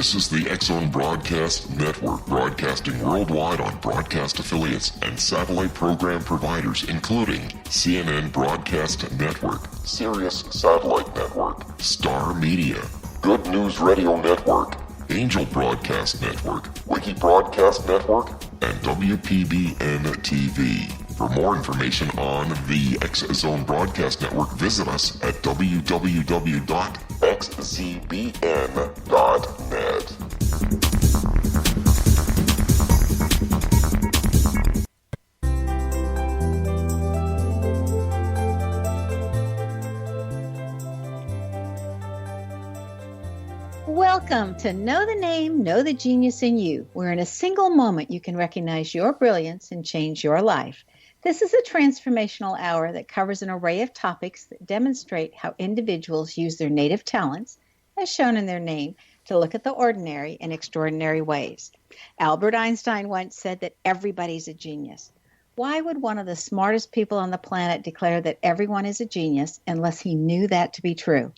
This is the X-Zone Broadcast Network, broadcasting worldwide on broadcast affiliates and satellite program providers, including CNN Broadcast Network, Sirius Satellite Network, Star Media, Good News Radio Network, Angel Broadcast Network, Wiki Broadcast Network, and WPBN TV. For more information on the X-Zone Broadcast Network, visit us at www.xzbn.net. Welcome to Know the Name, Know the Genius in You, where in a single moment you can recognize your brilliance and change your life. This is a transformational hour that covers an array of topics that demonstrate how individuals use their native talents, as shown in their name, to look at the ordinary in extraordinary ways. Albert Einstein once said that everybody's a genius. Why would one of the smartest people on the planet declare that everyone is a genius unless he knew that to be true?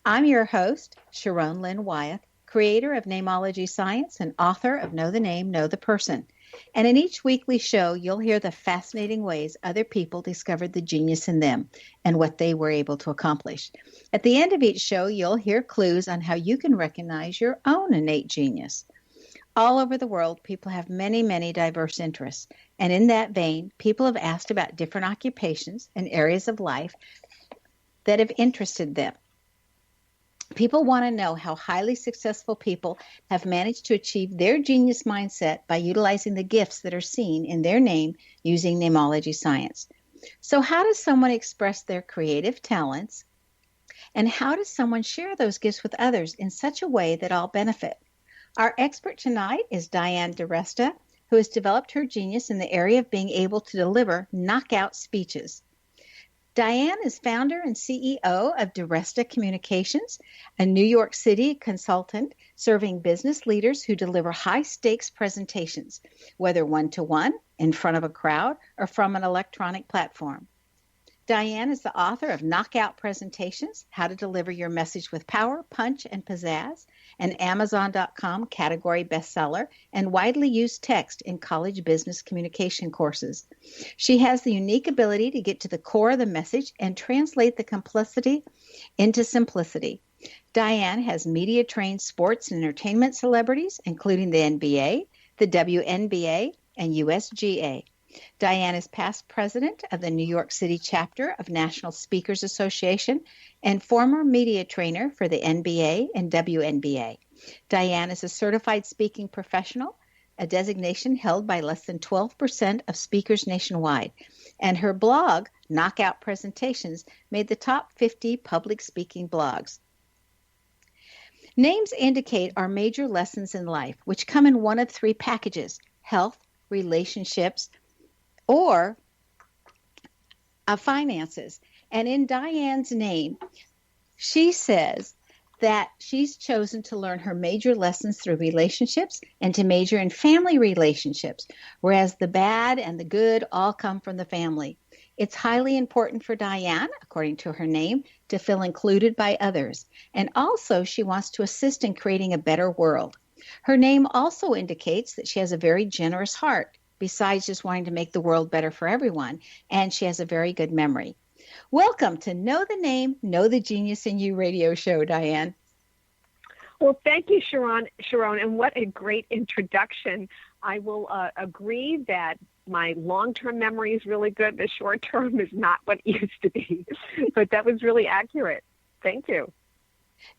I'm your host, Sharon Lynn Wyeth, creator of Namology Science and author of Know the Name, Know the Person. And in each weekly show, you'll hear the fascinating ways other people discovered the genius in them and what they were able to accomplish. At the end of each show, you'll hear clues on how you can recognize your own innate genius. All over the world, people have many, many diverse interests. And in that vein, people have asked about different occupations and areas of life that have interested them. People want to know how highly successful people have managed to achieve their genius mindset by utilizing the gifts that are seen in their name using namology science. So how does someone express their creative talents? And how does someone share those gifts with others in such a way that all benefit? Our expert tonight is Diane DiResta, who has developed her genius in the area of being able to deliver knockout speeches. Diane is founder and CEO of DiResta Communications, a New York City consultant serving business leaders who deliver high-stakes presentations, whether one-to-one, in front of a crowd, or from an electronic platform. Diane is the author of Knockout Presentations, How to Deliver Your Message with Power, Punch, and Pizzazz, an Amazon.com category bestseller and widely used text in college business communication courses. She has the unique ability to get to the core of the message and translate the complexity into simplicity. Diane has media-trained sports and entertainment celebrities, including the NBA, the WNBA, and USGA. Diane is past president of the New York City chapter of National Speakers Association and former media trainer for the NBA and WNBA. Diane is a certified speaking professional, a designation held by less than 12% of speakers nationwide. And her blog, Knockout Presentations, made the top 50 public speaking blogs. Names indicate our major lessons in life, which come in one of three packages: health, relationships, or finances. And in Diane's name, she says that she's chosen to learn her major lessons through relationships and to major in family relationships, whereas the bad and the good all come from the family. It's highly important for Diane, according to her name, to feel included by others. And also, she wants to assist in creating a better world. Her name also indicates that she has a very generous heart, besides just wanting to make the world better for everyone, and she has a very good memory. Welcome to Know the Name, Know the Genius in You radio show, Diane. Well, thank you, Sharon, and what a great introduction. I will agree that my long-term memory is really good. The short-term is not what it used to be, but that was really accurate. Thank you.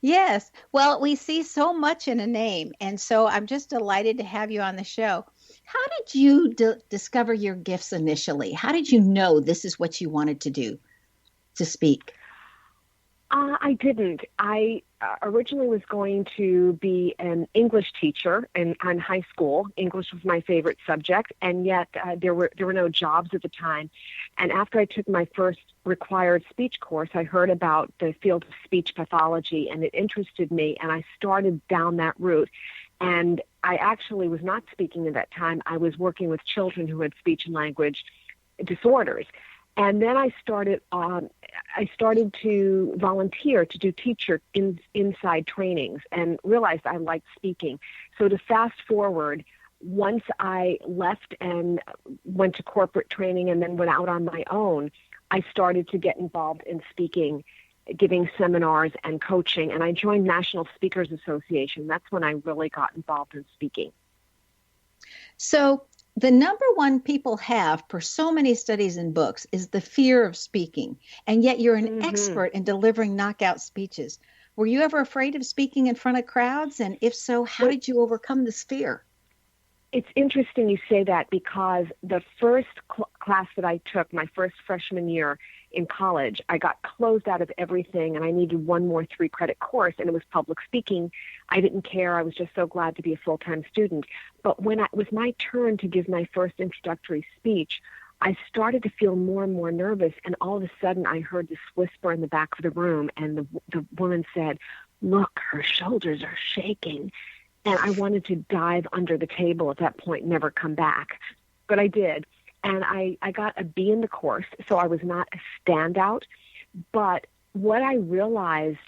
Yes. Well, we see so much in a name, and so I'm just delighted to have you on the show. How did you discover your gifts initially? How did you know this is what you wanted to do, to speak? I didn't. I originally was going to be an English teacher in high school. English was my favorite subject, and yet there were no jobs at the time. And after I took my first required speech course, I heard about the field of speech pathology, and it interested me, and I started down that route. And I actually was not speaking at that time. I was working with children who had speech and language disorders. And then I started to volunteer to do teacher inside trainings and realized I liked speaking. So to fast forward, once I left and went to corporate training and then went out on my own, I started to get involved in speaking, giving seminars and coaching, and I joined National Speakers Association. That's when I really got involved in speaking. So the number one people have per so many studies and books is the fear of speaking, and yet you're an expert in delivering knockout speeches. Were you ever afraid of speaking in front of crowds? And if so, how did you overcome this fear? It's interesting you say that, because the first class that I took, my first freshman year in college, I got closed out of everything and I needed one more 3-credit course, and it was public speaking. I didn't care. I was just so glad to be a full-time student. But when it was my turn to give my first introductory speech, I started to feel more and more nervous, and all of a sudden I heard this whisper in the back of the room, and the woman said, "Look, her shoulders are shaking." And I wanted to dive under the table at that point, never come back. But I did. And I got a B in the course, so I was not a standout. But what I realized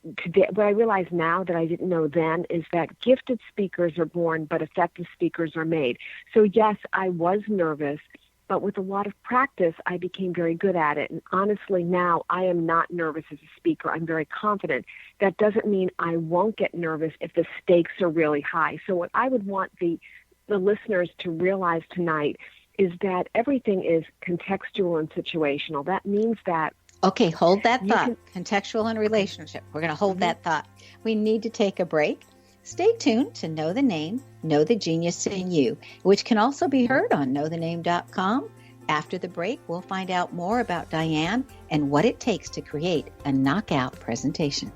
now that I didn't know then, is that gifted speakers are born, but effective speakers are made. So yes, I was nervous, but with a lot of practice, I became very good at it. And honestly, now I am not nervous as a speaker. I'm very confident. That doesn't mean I won't get nervous if the stakes are really high. So what I would want the listeners to realize tonight is that everything is contextual and situational. That means that... Okay, hold that thought. Contextual and relationship. We're going to hold that thought. We need to take a break. Stay tuned to Know the Name, Know the Genius in You, which can also be heard on knowthename.com. After the break, we'll find out more about Diane and what it takes to create a knockout presentation.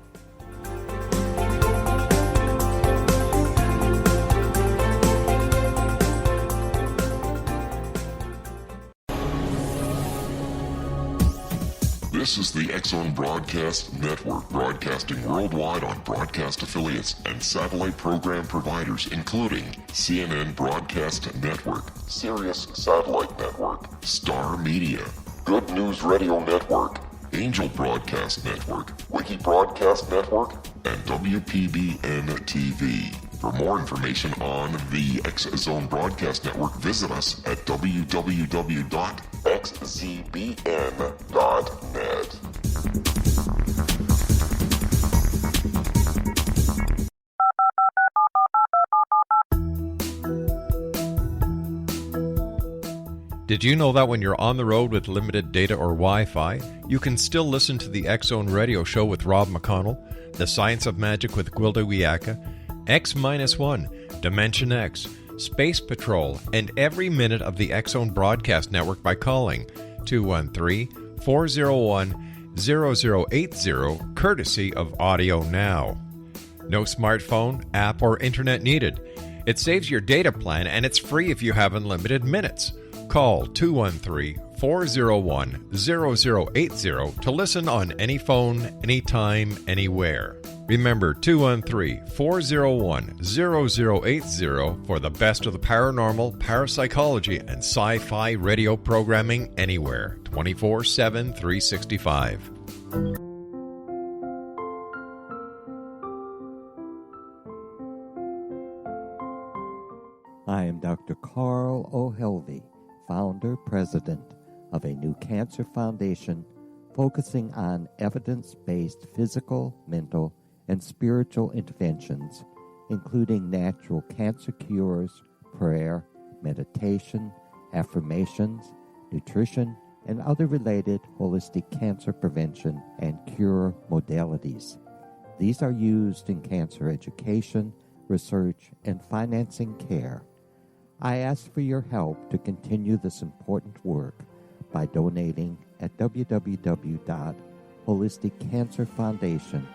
This is the X-Zone Broadcast Network, broadcasting worldwide on broadcast affiliates and satellite program providers, including CNN Broadcast Network, Sirius Satellite Network, Star Media, Good News Radio Network, Angel Broadcast Network, Wiki Broadcast Network, and WPBN TV. For more information on the X-Zone Broadcast Network, visit us at www.xzbn.net. Did you know that when you're on the road with limited data or Wi-Fi, you can still listen to the X-Zone Radio Show with Rob McConnell, The Science of Magic with Gwilda Wiyaka, X-1, Dimension X, Space Patrol, and every minute of the X-Zone Broadcast Network by calling 213-401-0080, courtesy of Audio Now. No smartphone, app, or internet needed. It saves your data plan, and it's free if you have unlimited minutes. Call 213-401-0080 to listen on any phone, anytime, anywhere. Remember, 213-401-0080 for the best of the paranormal, parapsychology, and sci-fi radio programming anywhere, 24/7, 365. I am Dr. Carl O'Helvey, founder, president of a new cancer foundation focusing on evidence-based physical, mental, and spiritual interventions, including natural cancer cures, prayer, meditation, affirmations, nutrition, and other related holistic cancer prevention and cure modalities. These are used in cancer education, research, and financing care. I ask for your help to continue this important work by donating at www.holisticcancerfoundation.com.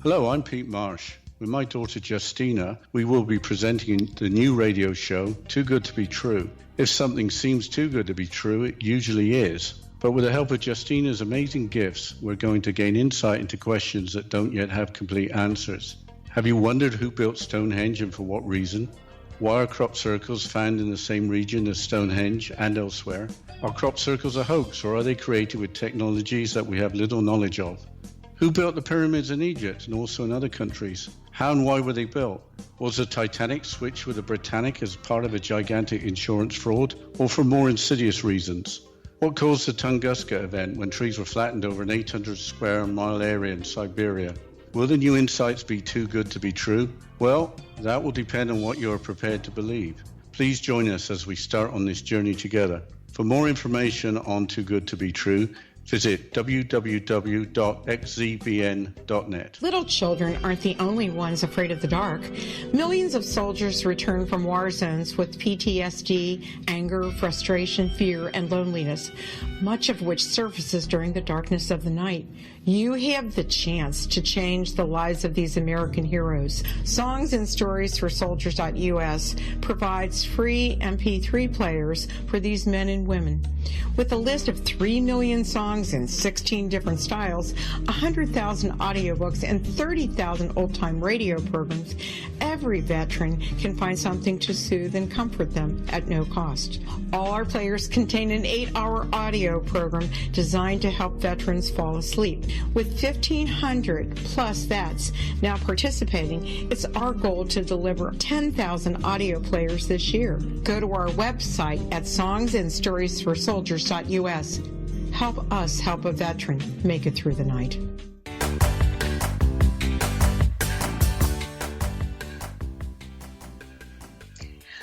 Hello, I'm Pete Marsh. With my daughter Justina, we will be presenting the new radio show, Too Good to Be True. If something seems too good to be true, it usually is. But with the help of Justina's amazing gifts, we're going to gain insight into questions that don't yet have complete answers. Have you wondered who built Stonehenge and for what reason? Why are crop circles found in the same region as Stonehenge and elsewhere? Are crop circles a hoax, or are they created with technologies that we have little knowledge of? Who built the pyramids in Egypt and also in other countries? How and why were they built? Was the Titanic switched with the Britannic as part of a gigantic insurance fraud, or for more insidious reasons? What caused the Tunguska event when trees were flattened over an 800 square mile area in Siberia? Will the new insights be too good to be true? Well, that will depend on what you are prepared to believe. Please join us as we start on this journey together. For more information on Too Good to Be True, visit www.xzbn.net. Little children aren't the only ones afraid of the dark. Millions of soldiers return from war zones with PTSD, anger, frustration, fear, and loneliness, much of which surfaces during the darkness of the night. You have the chance to change the lives of these American heroes. Songs and Stories for Soldiers.us provides free MP3 players for these men and women. With a list of 3 million songs in 16 different styles, 100,000 audiobooks, and 30,000 old-time radio programs, every veteran can find something to soothe and comfort them at no cost. All our players contain an 8-hour audio program designed to help veterans fall asleep. With 1,500 plus vets now participating, it's our goal to deliver 10,000 audio players this year. Go to our website at songsandstoriesforsoldiers.us. Help us help a veteran make it through the night.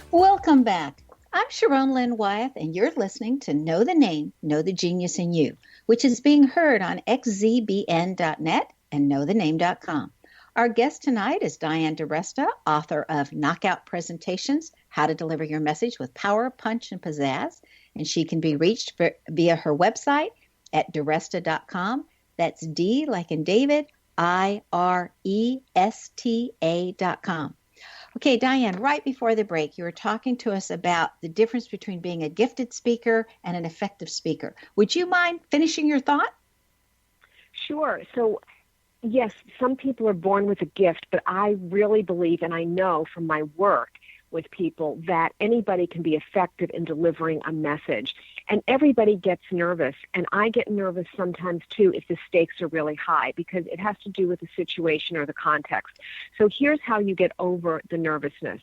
Welcome back. I'm Sharon Lynn Wyeth, and you're listening to Know the Name, Know the Genius in You, which is being heard on xzbn.net and knowthename.com. Our guest tonight is Diane DiResta, author of Knockout Presentations, How to Deliver Your Message with Power, Punch, and Pizzazz, and she can be reached via her website at DiResta.com. That's D like in David, IRESTA.com. Okay, Diane, right before the break, you were talking to us about the difference between being a gifted speaker and an effective speaker. Would you mind finishing your thought? Sure. So, yes, some people are born with a gift, but I really believe, and I know from my work with people, that anybody can be effective in delivering a message. And everybody gets nervous, and I get nervous sometimes too if the stakes are really high, because it has to do with the situation or the context. So here's how you get over the nervousness.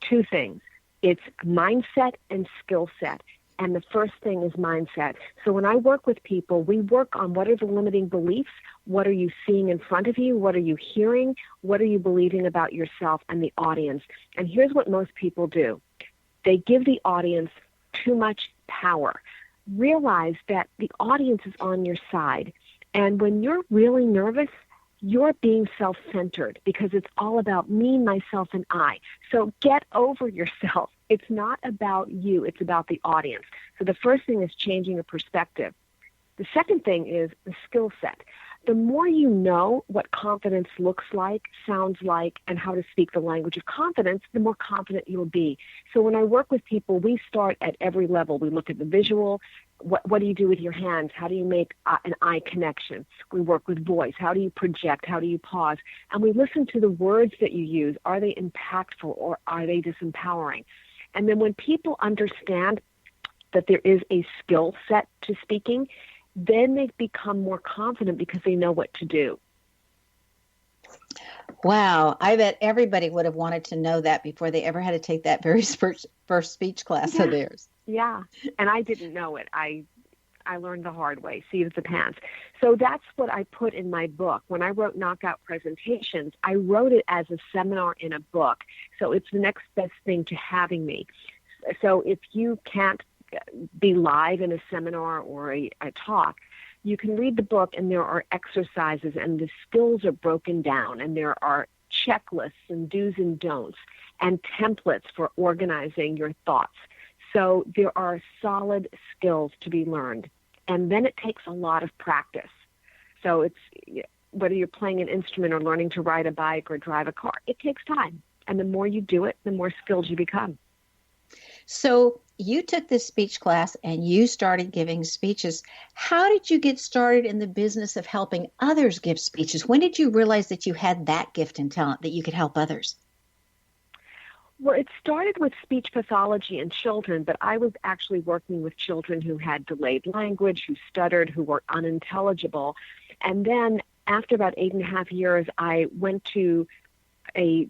2 things. It's mindset and skill set. And the first thing is mindset. So when I work with people, we work on what are the limiting beliefs, what are you seeing in front of you, what are you hearing, what are you believing about yourself and the audience. And here's what most people do. They give the audience too much power. Realize that the audience is on your side. And when you're really nervous, you're being self-centered because it's all about me, myself, and I. So get over yourself. It's not about you. It's about the audience. So the first thing is changing your perspective. The second thing is the skill set. The more you know what confidence looks like, sounds like, and how to speak the language of confidence, the more confident you'll be. So when I work with people, we start at every level. We look at the visual. What do you do with your hands? How do you make an eye connection? We work with voice. How do you project? How do you pause? And we listen to the words that you use. Are they impactful or are they disempowering? And then when people understand that there is a skill set to speaking, then they become more confident because they know what to do. Wow. I bet everybody would have wanted to know that before they ever had to take that very first speech class of theirs. Yeah. And I didn't know it. I learned the hard way, seat of the pants. So that's what I put in my book. When I wrote Knockout Presentations, I wrote it as a seminar in a book. So it's the next best thing to having me. So if you can't be live in a seminar or a talk, you can read the book, and there are exercises, and the skills are broken down, and there are checklists and do's and don'ts and templates for organizing your thoughts. So there are solid skills to be learned, and then it takes a lot of practice. So it's whether you're playing an instrument or learning to ride a bike or drive a car, it takes time, and the more you do it, the more skilled you become. So you took this speech class and you started giving speeches. How did you get started in the business of helping others give speeches? When did you realize that you had that gift and talent that you could help others? Well, it started with speech pathology in children, but I was actually working with children who had delayed language, who stuttered, who were unintelligible. And then after about 8.5 years, I went to a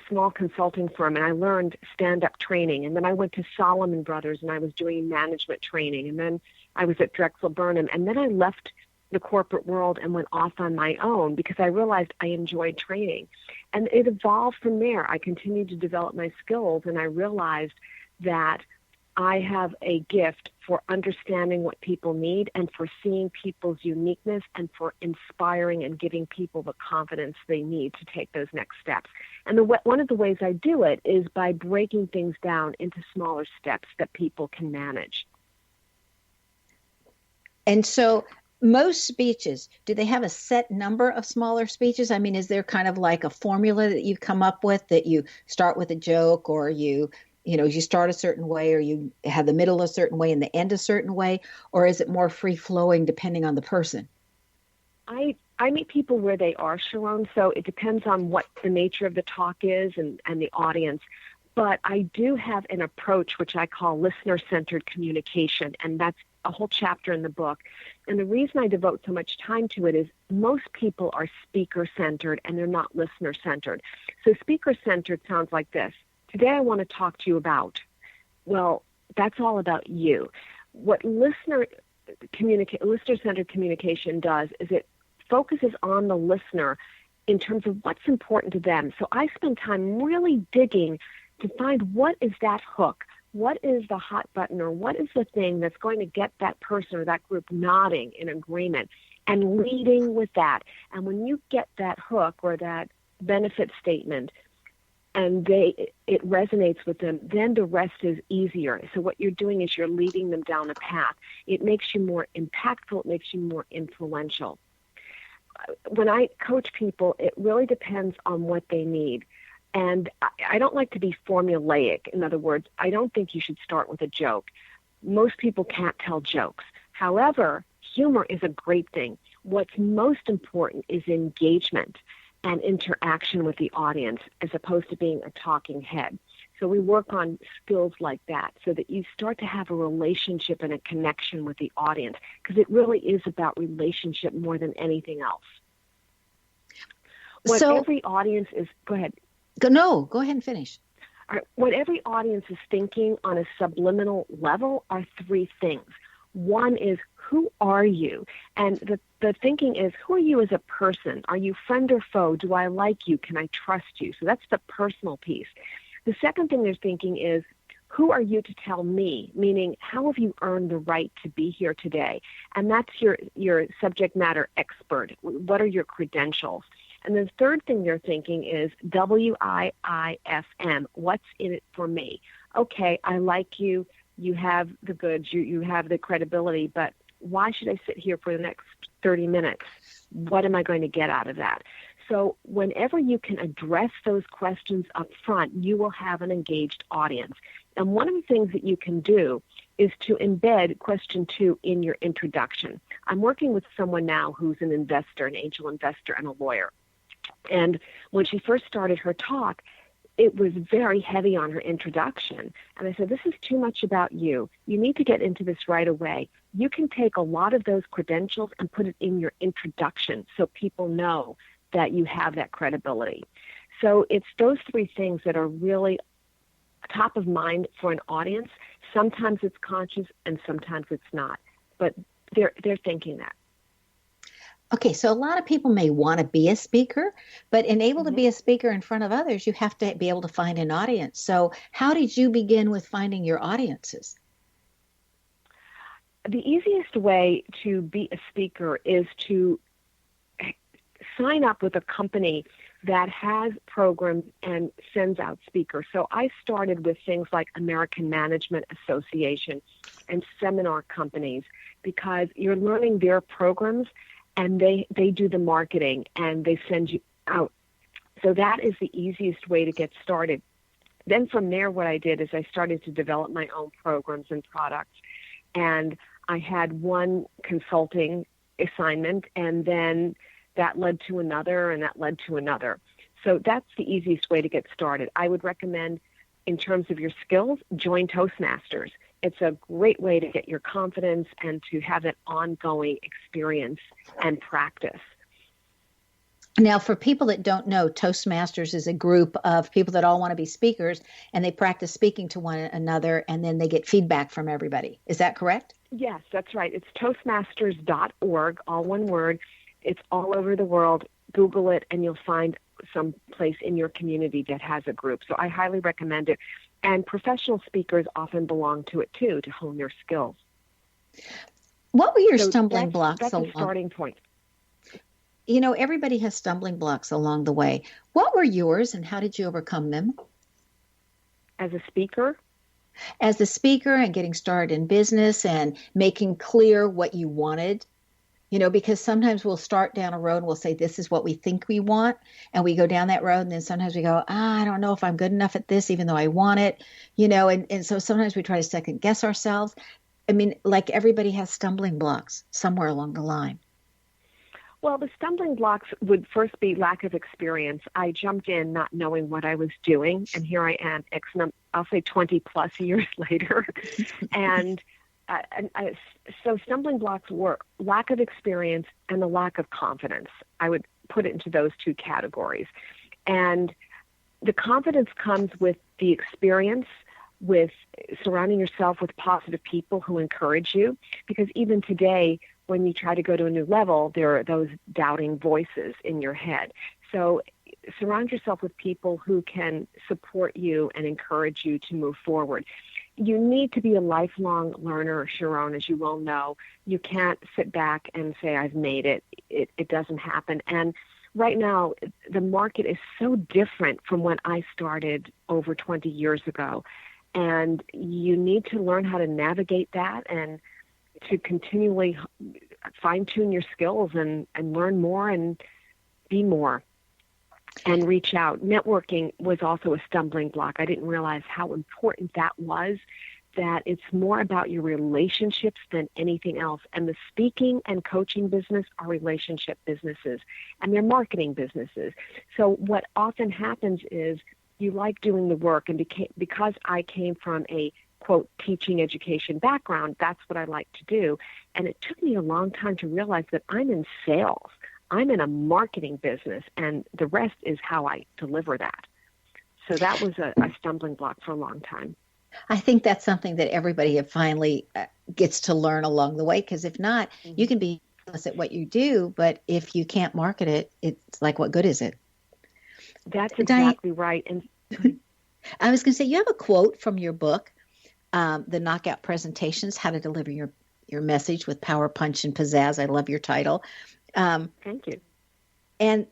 small consulting firm, and I learned stand-up training. And then I went to Solomon Brothers, and I was doing management training. And then I was at Drexel Burnham. And then I left the corporate world and went off on my own because I realized I enjoyed training. And it evolved from there. I continued to develop my skills, and I realized that I have a gift for understanding what people need and for seeing people's uniqueness and for inspiring and giving people the confidence they need to take those next steps. And one of the ways I do it is by breaking things down into smaller steps that people can manage. And so most speeches, do they have a set number of smaller speeches? I mean, is there kind of like a formula that you come up with that you start with a joke, or you start a certain way, or you have the middle a certain way and the end a certain way, or is it more free flowing depending on the person? I meet people where they are, Sharon, so it depends on what the nature of the talk is and the audience. But I do have an approach which I call listener-centered communication, and that's a whole chapter in the book. And the reason I devote so much time to it is most people are speaker-centered and they're not listener-centered. So speaker-centered sounds like this. Today I want to talk to you about. Well, that's all about you. What listener-centered communication does is it focuses on the listener in terms of what's important to them. So I spend time really digging to find what is that hook. What is the hot button, or what is the thing that's going to get that person or that group nodding in agreement and leading with that? And when you get that hook or that benefit statement and it resonates with them, then the rest is easier. So what you're doing is you're leading them down a path. It makes you more impactful. It makes you more influential. When I coach people, it really depends on what they need. And I don't like to be formulaic. In other words, I don't think you should start with a joke. Most people can't tell jokes. However, humor is a great thing. What's most important is engagement and interaction with the audience as opposed to being a talking head. So we work on skills like that so that you start to have a relationship and a connection with the audience, because it really is about relationship more than anything else. What every audience is, go ahead. No, go ahead and finish. All right. What every audience is thinking on a subliminal level are three things. One is, who are you? And the thinking is, who are you as a person? Are you friend or foe? Do I like you? Can I trust you? So that's the personal piece. The second thing they're thinking is, who are you to tell me? Meaning, how have you earned the right to be here today? And that's your subject matter expert. What are your credentials? And the third thing they're thinking is WIIFM. What's in it for me? Okay, I like you. You have the goods. You have the credibility. But why should I sit here for the next 30 minutes? What am I going to get out of that? So whenever you can address those questions up front, you will have an engaged audience. And one of the things that you can do is to embed question 2 in your introduction. I'm working with someone now who's an investor, an angel investor, and a lawyer. And when she first started her talk, it was very heavy on her introduction. And I said, this is too much about you. You need to get into this right away. You can take a lot of those credentials and put it in your introduction so people know that you have that credibility. So it's those three things that are really top of mind for an audience. Sometimes it's conscious and sometimes it's not. But they're thinking that. Okay, so a lot of people may want to be a speaker, but to be a speaker in front of others, you have to be able to find an audience. So how did you begin with finding your audiences? The easiest way to be a speaker is to sign up with a company that has programs and sends out speakers. So I started with things like American Management Association and seminar companies, because you're learning their programs and they do the marketing and they send you out. So that is the easiest way to get started. Then from there, what I did is I started to develop my own programs and products. And I had one consulting assignment, and then that led to another, and that led to another. So that's the easiest way to get started. I would recommend, in terms of your skills, join Toastmasters. It's a great way to get your confidence and to have that ongoing experience and practice. Now, for people that don't know, Toastmasters is a group of people that all want to be speakers, and they practice speaking to one another, and then they get feedback from everybody. Is that correct? Yes, that's right. It's Toastmasters.org, all one word. It's all over the world. Google it, and you'll find some place in your community that has a group. So I highly recommend it. And professional speakers often belong to it, too, to hone their skills. What were your stumbling blocks? That's a starting point. You know, everybody has stumbling blocks along the way. What were yours, and how did you overcome them? As a speaker? As a speaker and getting started in business and making clear what you wanted. You know, because sometimes we'll start down a road and we'll say, this is what we think we want. And we go down that road. And then sometimes we go, I don't know if I'm good enough at this, even though I want it, you know, and so sometimes we try to second guess ourselves. I mean, like everybody has stumbling blocks somewhere along the line. Well, the stumbling blocks would first be lack of experience. I jumped in not knowing what I was doing. And here I am, I'll say 20 plus years later. So stumbling blocks were lack of experience and the lack of confidence. I would put it into those two categories. And the confidence comes with the experience, with surrounding yourself with positive people who encourage you. Because even today, when you try to go to a new level, there are those doubting voices in your head. So surround yourself with people who can support you and encourage you to move forward. You need to be a lifelong learner, Sharon, as you well know. You can't sit back and say, I've made it. It doesn't happen. And right now, the market is so different from when I started over 20 years ago. And you need to learn how to navigate that and to continually fine-tune your skills and learn more and be more. And reach out. Networking was also a stumbling block. I didn't realize how important that was, that it's more about your relationships than anything else. And the speaking and coaching business are relationship businesses, and they're marketing businesses. So what often happens is you like doing the work, and because I came from a, quote, teaching education background, that's what I like to do. And it took me a long time to realize that I'm in sales. I'm in a marketing business, and the rest is how I deliver that. So that was a stumbling block for a long time. I think that's something that everybody finally gets to learn along the way, because if not, you can be at what you do, but if you can't market it, it's like, what good is it? That's exactly right. And I was going to say, you have a quote from your book, The Knockout Presentations, How to Deliver Your Message with Power, Punch, and Pizzazz. I love your title. Thank you. And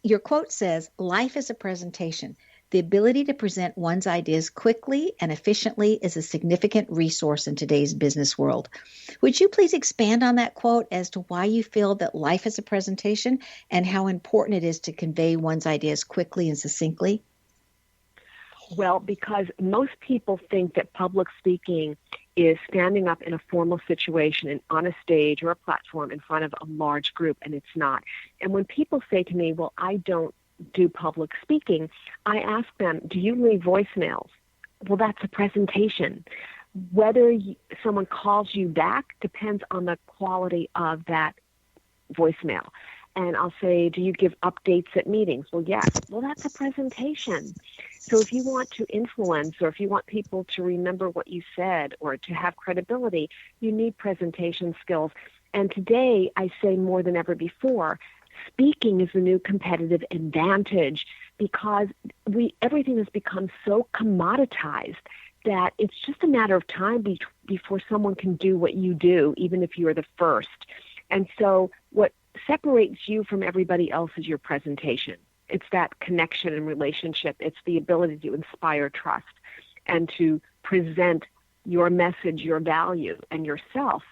your quote says, life is a presentation. The ability to present one's ideas quickly and efficiently is a significant resource in today's business world. Would you please expand on that quote as to why you feel that life is a presentation and how important it is to convey one's ideas quickly and succinctly? Well, because most people think that public speaking is standing up in a formal situation and on a stage or a platform in front of a large group, and it's not. And when people say to me, well, I don't do public speaking, I ask them, do you leave voicemails? Well, that's a presentation. Whether someone calls you back depends on the quality of that voicemail. And I'll say, do you give updates at meetings? Well, yes. Well, that's a presentation. So if you want to influence, or if you want people to remember what you said or to have credibility, you need presentation skills. And today, I say more than ever before, speaking is the new competitive advantage, because everything has become so commoditized that it's just a matter of time before someone can do what you do, even if you're the first. And so what separates you from everybody else is your presentation. It's that connection and relationship. It's the ability to inspire trust and to present your message, your value, and yourself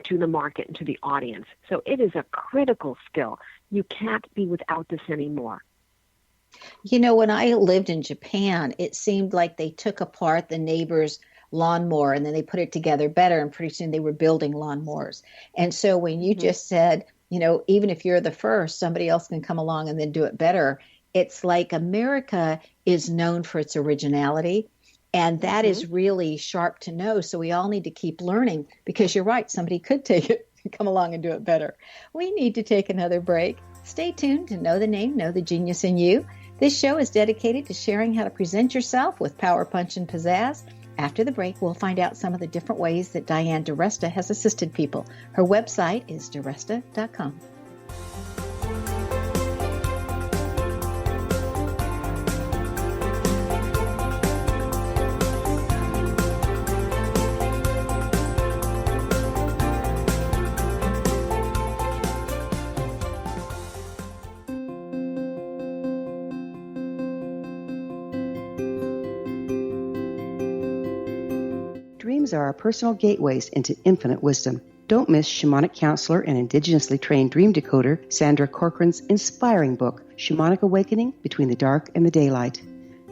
to the market and to the audience. So it is a critical skill. You can't be without this anymore. You know, when I lived in Japan, it seemed like they took apart the neighbor's lawnmower and then they put it together better, and pretty soon they were building lawnmowers. And so when you just said, you know, even if you're the first, somebody else can come along and then do it better. it's like America is known for its originality. And that is really sharp to know. So we all need to keep learning, because you're right, somebody could take it and come along and do it better. We need to take another break. Stay tuned to Know the Name, Know the Genius in You. This show is dedicated to sharing how to present yourself with power, punch, and pizzazz. After the break, we'll find out some of the different ways that Diane DiResta has assisted people. Her website is diresta.com. Dreams are our personal gateways into infinite wisdom. Don't miss shamanic counselor and indigenously trained dream decoder Sandra Corcoran's inspiring book, Shamanic Awakening Between the Dark and the Daylight.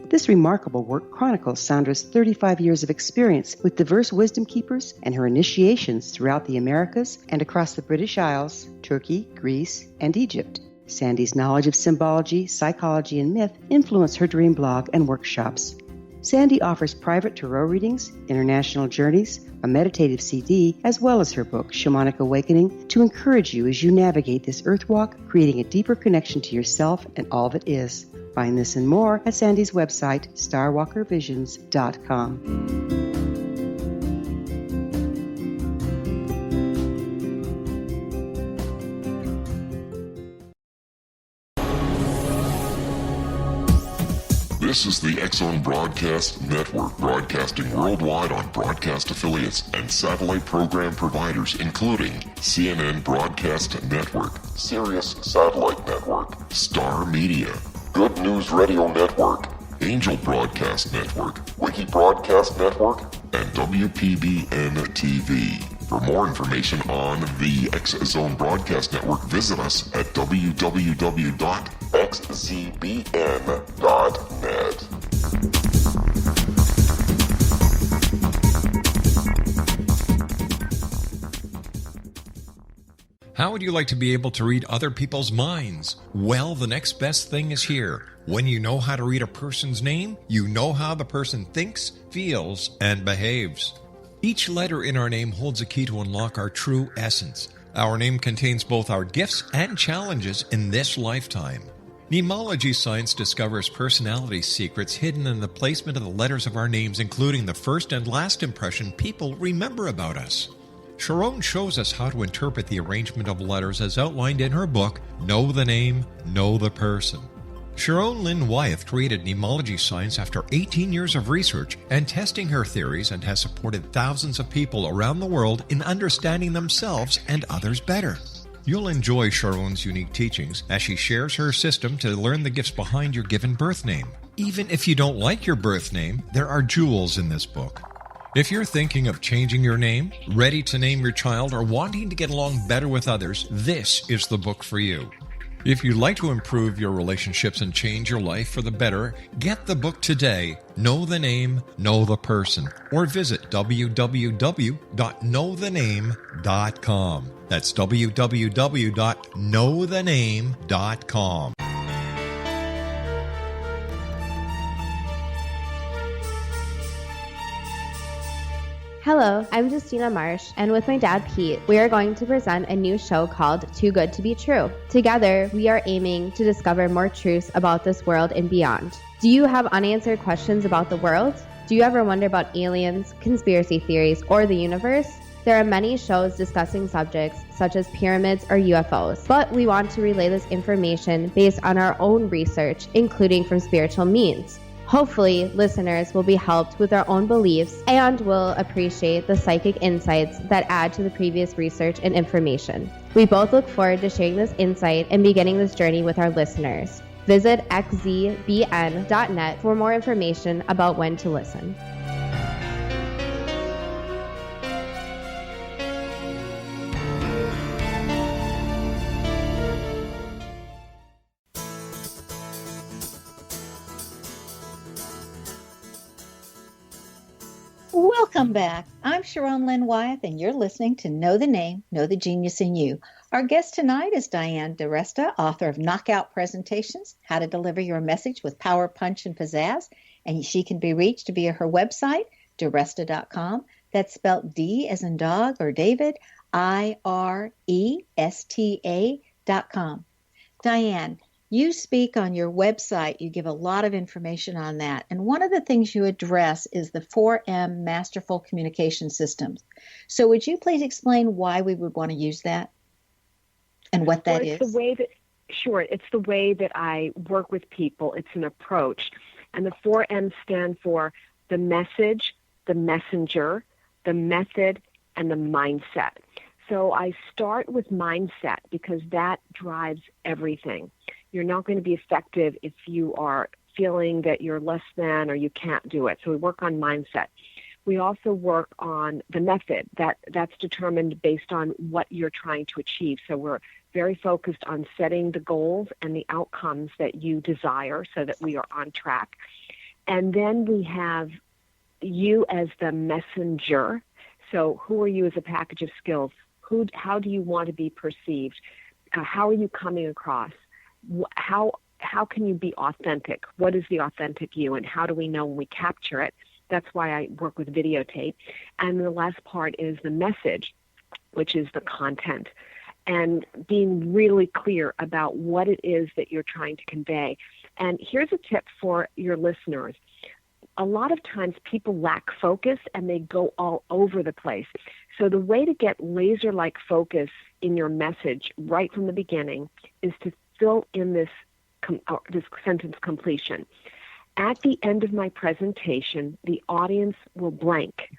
This remarkable work chronicles Sandra's 35 years of experience with diverse wisdom keepers and her initiations throughout the Americas and across the British Isles, Turkey, Greece, and Egypt. Sandy's knowledge of symbology, psychology, and myth influence her dream blog and workshops. Sandy offers private tarot readings, international journeys, a meditative CD, as well as her book, Shamanic Awakening, to encourage you as you navigate this earth walk, creating a deeper connection to yourself and all that is. Find this and more at Sandy's website, starwalkervisions.com. This is the X-Zone Broadcast Network, broadcasting worldwide on broadcast affiliates and satellite program providers, including CNN Broadcast Network, Sirius Satellite Network, Star Media, Good News Radio Network, Angel Broadcast Network, Wiki Broadcast Network, and WPBN TV. For more information on the X-Zone Broadcast Network, visit us at www.xzbn.net. How would you like to be able to read other people's minds? Well, the next best thing is here. When you know how to read a person's name, you know how the person thinks, feels, and behaves. Each letter in our name holds a key to unlock our true essence. Our name contains both our gifts and challenges in this lifetime. Mnemology science discovers personality secrets hidden in the placement of the letters of our names, including the first and last impression people remember about us. Sharon shows us how to interpret the arrangement of letters as outlined in her book, Know the Name, Know the Person. Sharon Lynn Wyeth created mnemology science after 18 years of research and testing her theories, and has supported thousands of people around the world in understanding themselves and others better. You'll enjoy Sharon's unique teachings as she shares her system to learn the gifts behind your given birth name. Even if you don't like your birth name, there are jewels in this book. If you're thinking of changing your name, ready to name your child, or wanting to get along better with others, this is the book for you. If you'd like to improve your relationships and change your life for the better, get the book today, Know the Name, Know the Person, or visit www.knowthename.com. That's www.knowthename.com. Hello, I'm Justina Marsh, and with my dad Pete, we are going to present a new show called Too Good to Be True. Together, we are aiming to discover more truths about this world and beyond. Do you have unanswered questions about the world? Do you ever wonder about aliens, conspiracy theories, or the universe? There are many shows discussing subjects such as pyramids or UFOs, but we want to relay this information based on our own research, including from spiritual means. Hopefully, listeners will be helped with their own beliefs and will appreciate the psychic insights that add to the previous research and information. We both look forward to sharing this insight and beginning this journey with our listeners. Visit xzbn.net for more information about when to listen. Welcome back. I'm Sharon Lynn Wyeth, and you're listening to Know the Name, Know the Genius in You. Our guest tonight is Diane DiResta, author of Knockout Presentations, How to Deliver Your Message with Power, Punch, and Pizzazz. And she can be reached via her website, DiResta.com. That's spelled D as in dog or David, IRESTA.com. Diane, you speak on your website. You give a lot of information on that. And one of the things you address is the 4M Masterful Communication Systems. So would you please explain why we would want to use that and what that is? Sure. It's the way that I work with people. It's an approach. And the 4M stand for the message, the messenger, the method, and the mindset. So I start with mindset because that drives everything. You're not going to be effective if you are feeling that you're less than or you can't do it. So we work on mindset. We also work on the method. That's determined based on what you're trying to achieve. So we're very focused on setting the goals and the outcomes that you desire so that we are on track. And then we have you as the messenger. So who are you as a package of skills? How do you want to be perceived? How are you coming across? How can you be authentic? What is the authentic you, and how do we know when we capture it? That's why I work with videotape. And the last part is the message, which is the content, and being really clear about what it is that you're trying to convey. And here's a tip for your listeners. A lot of times people lack focus and they go all over the place. So the way to get laser-like focus in your message right from the beginning is to fill in this sentence completion. At the end of my presentation, the audience will blank.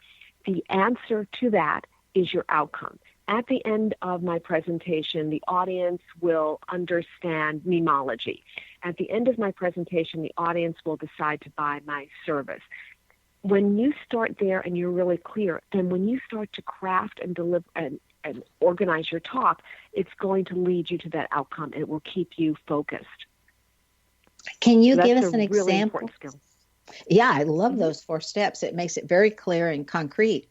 The answer to that is your outcome. At the end of my presentation, the audience will understand memology. At the end of my presentation, the audience will decide to buy my service. When you start there and you're really clear, then when you start to craft and deliver and organize your talk, it's going to lead you to that outcome. It will keep you focused. Can you give us an really example? Important skill. Yeah, I love those 4 steps. It makes it very clear and concrete.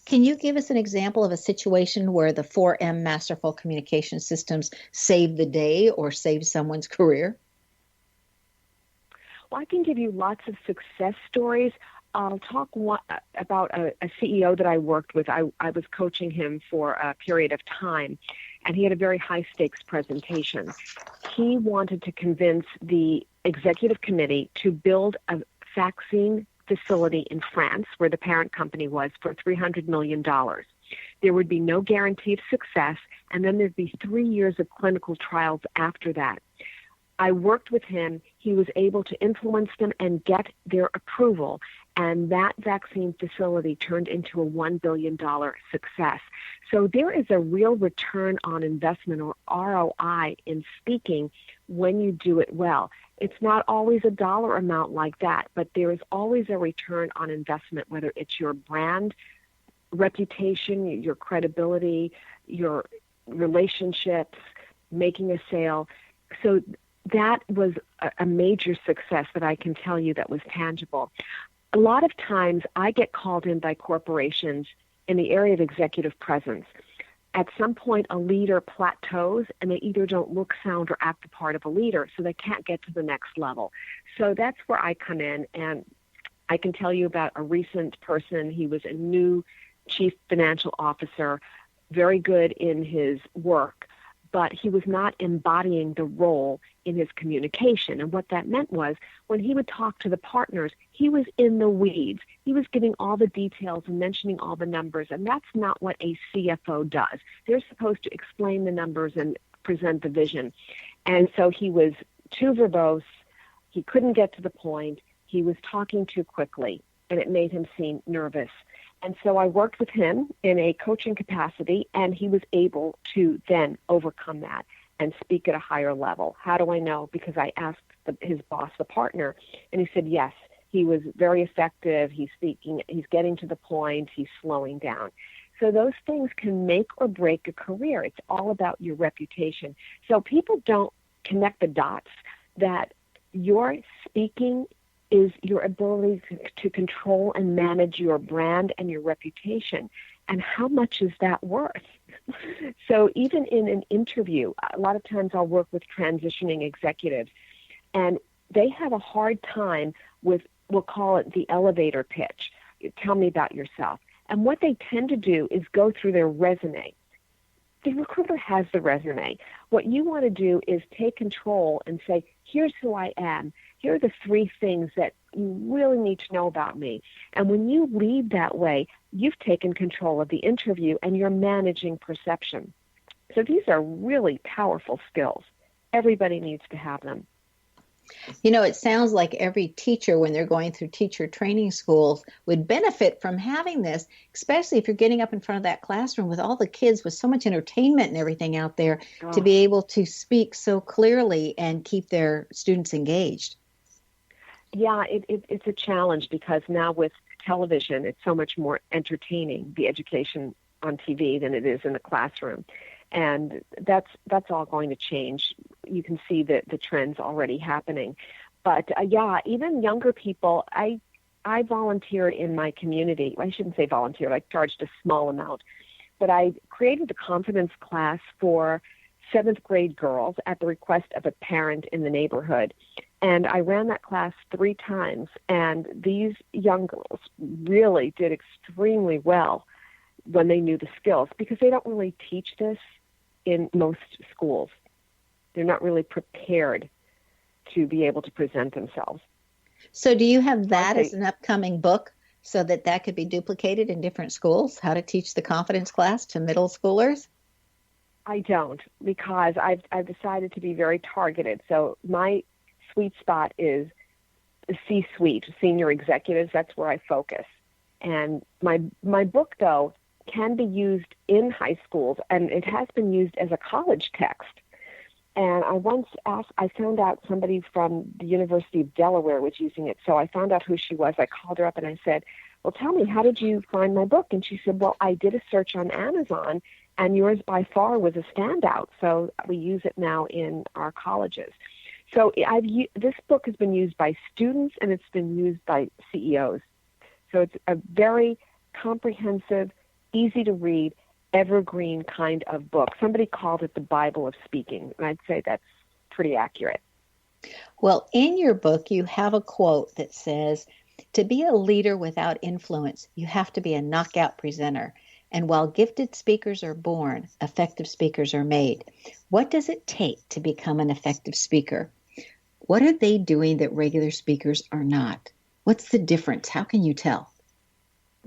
Can you give us an example of a situation where the 4M Masterful Communication Systems saved the day or saved someone's career? Well, I can give you lots of success stories. I'll talk about a CEO that I worked with. I was coaching him for a period of time, and he had a very high-stakes presentation. He wanted to convince the executive committee to build a vaccine facility in France, where the parent company was, for $300 million. There would be no guarantee of success, and then there'd be 3 years of clinical trials after that. I worked with him. He was able to influence them and get their approval, and that vaccine facility turned into a $1 billion success. So there is a real return on investment, or ROI, in speaking when you do it well. It's not always a dollar amount like that, but there is always a return on investment, whether it's your brand reputation, your credibility, your relationships, making a sale. So that was a major success that I can tell you that was tangible. A lot of times I get called in by corporations in the area of executive presence. At some point, a leader plateaus and they either don't look, sound, or act the part of a leader, so they can't get to the next level. So that's where I come in, and I can tell you about a recent person. He was a new chief financial officer, very good in his work, but he was not embodying the role in his communication. And what that meant was when he would talk to the partners, he was in the weeds. He was giving all the details and mentioning all the numbers, and that's not what a CFO does. They're supposed to explain the numbers and present the vision. And so he was too verbose. He couldn't get to the point. He was talking too quickly, and it made him seem nervous. And so I worked with him in a coaching capacity, and he was able to then overcome that and speak at a higher level. How do I know? Because I asked his boss, the partner, and he said, yes, he was very effective. He's speaking, he's getting to the point, he's slowing down. So those things can make or break a career. It's all about your reputation. So people don't connect the dots that your speaking is your ability to control and manage your brand and your reputation. And how much is that worth? So even in an interview, a lot of times I'll work with transitioning executives, and they have a hard time with, we'll call it the elevator pitch. Tell me about yourself. And what they tend to do is go through their resume. The recruiter has the resume. What you want to do is take control and say, here's who I am. Here are the 3 things that you really need to know about me. And when you lead that way, you've taken control of the interview and you're managing perception. So these are really powerful skills. Everybody needs to have them. You know, it sounds like every teacher, when they're going through teacher training schools, would benefit from having this, especially if you're getting up in front of that classroom with all the kids with so much entertainment and everything out there, to be able to speak so clearly and keep their students engaged. Yeah, it's a challenge because now with television, it's so much more entertaining, the education on TV, than it is in the classroom. And that's all going to change. You can see the trends already happening. But yeah, even younger people, I volunteered in my community. I shouldn't say volunteered, I charged a small amount. But I created a confidence class for 7th grade girls at the request of a parent in the neighborhood. And I ran that class 3 times. And these young girls really did extremely well when they knew the skills, because they don't really teach this in most schools. They're not really prepared to be able to present themselves. So do you have that as an upcoming book so that could be duplicated in different schools, how to teach the confidence class to middle schoolers? I don't, because I've decided to be very targeted. So my sweet spot is the C-suite, senior executives. That's where I focus. And my book, though, can be used in high schools, and it has been used as a college text. And I found out somebody from the University of Delaware was using it, so I found out who she was. I called her up and I said, well, tell me, how did you find my book? And she said, well, I did a search on Amazon, and yours by far was a standout, so we use it now in our colleges. So this book has been used by students, and it's been used by CEOs. So it's a very comprehensive, easy to read, evergreen kind of book. Somebody called it the Bible of speaking, and I'd say that's pretty accurate. Well, in your book, you have a quote that says, to be a leader without influence, you have to be a knockout presenter. And while gifted speakers are born, effective speakers are made. What does it take to become an effective speaker? What are they doing that regular speakers are not? What's the difference? How can you tell?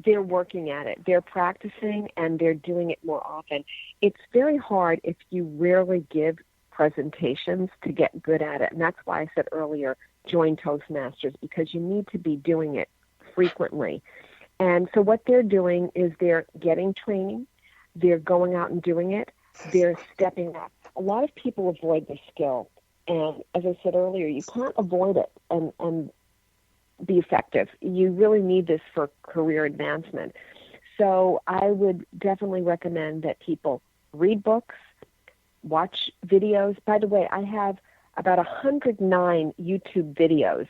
They're working at it. They're practicing, and they're doing it more often. It's very hard if you rarely give presentations to get good at it. And that's why I said earlier, join Toastmasters, because you need to be doing it frequently. And so what they're doing is they're getting training. They're going out and doing it. They're stepping up. A lot of people avoid this skill. And as I said earlier, you can't avoid it and be effective. You really need this for career advancement. So I would definitely recommend that people read books, watch videos. By the way, I have about 109 YouTube videos.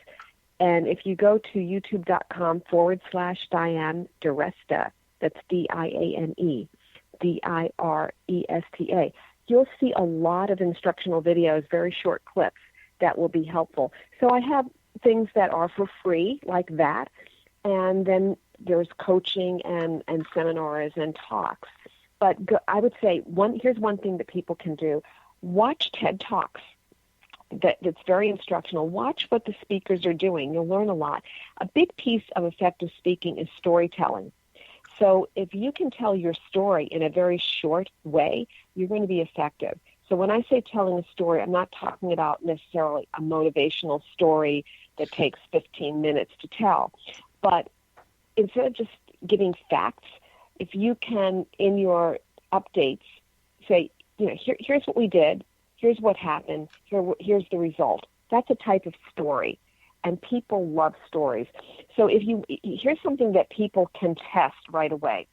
And if you go to youtube.com/Diane DiResta, that's DIANE, DIRESTA, you'll see a lot of instructional videos, very short clips that will be helpful. So I have things that are for free, like that, and then there's coaching and seminars and talks. But I would say here's one thing that people can do. Watch TED Talks. That's very instructional. Watch what the speakers are doing. You'll learn a lot. A big piece of effective speaking is storytelling. So if you can tell your story in a very short way, you're going to be effective. So when I say telling a story, I'm not talking about necessarily a motivational story that takes 15 minutes to tell. But instead of just giving facts, if you can, in your updates, say, here's what we did, here's what happened, here's the result. That's a type of story, and people love stories. So here's something that people can test right away.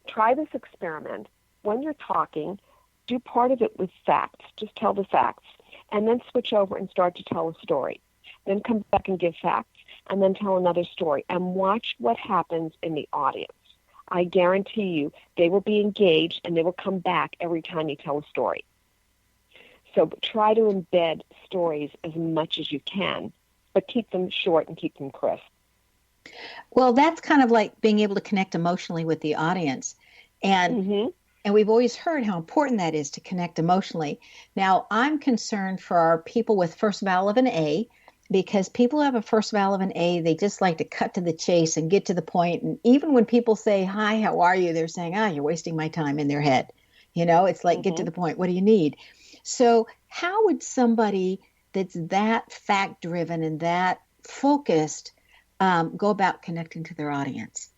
Try this experiment. When you're talking, do part of it with facts. Just tell the facts, and then switch over and start to tell a story. Then come back and give facts. and then tell another story, and watch what happens in the audience. I guarantee you they will be engaged and they will come back every time you tell a story. So try to embed stories as much as you can, but keep them short and keep them crisp. Well, that's kind of like being able to connect emotionally with the audience. And and we've always heard how important that is to connect emotionally. Now, I'm concerned for our people with first vowel of an A, because people who have a first vowel of an A, they just like to cut to the chase and get to the point. And even when people say, hi, how are you? They're saying, you're wasting my time in their head. You know, it's like, get to the point. What do you need? So how would somebody that's that fact-driven and that focused go about connecting to their audience?